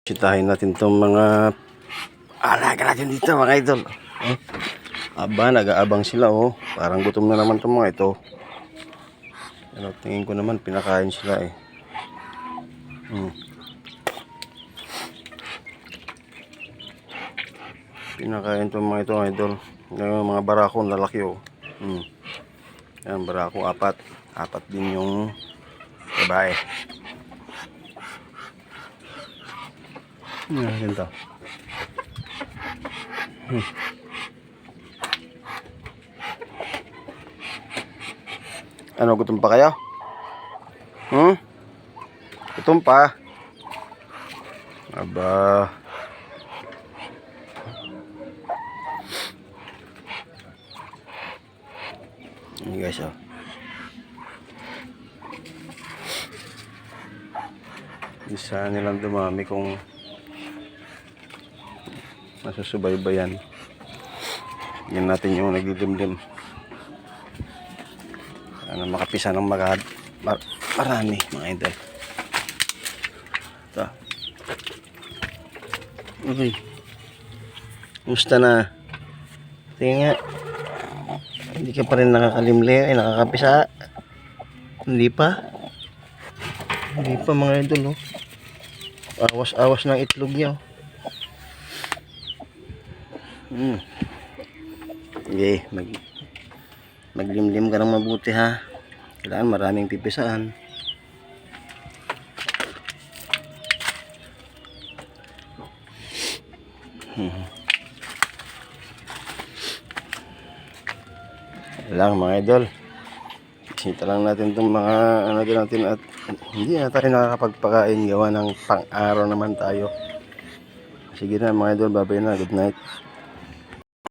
Sitahin natin itong mga alaga natin dito mga idol. Aba, nag-aabang sila oh. Parang gutom na naman itong mga ito. Pero tingin ko naman pinakain sila eh. Pinakain itong mga ito idol. Yung mga barako na laki oh. Yan, barako apat. Apat din yung babae. Ganito. Ano, gutom pa kayo? Gutom pa? Aba. Ini guys oh. Isa nilang dumami kung nasusubaybayan. Yan natin yung nagdidimdim. Sana makapisa ng marami mga idol. Ito. Okay. Gusto na. Tingnan nga. Hindi ka pa rin nakakalimli. Ay, nakakapisa. Hindi pa. Hindi pa mga idol. Oh. Awas-awas ng itlog niya. Okay, maglimlim ka ng mabuti ha. Kailangan maraming pipisaan. Lang mga idol. Isita lang natin itong mga ano natin at hindi na tayo nakakapagpakain gawa ng pang-araw naman tayo. Sige na mga idol, bye bye na, good night.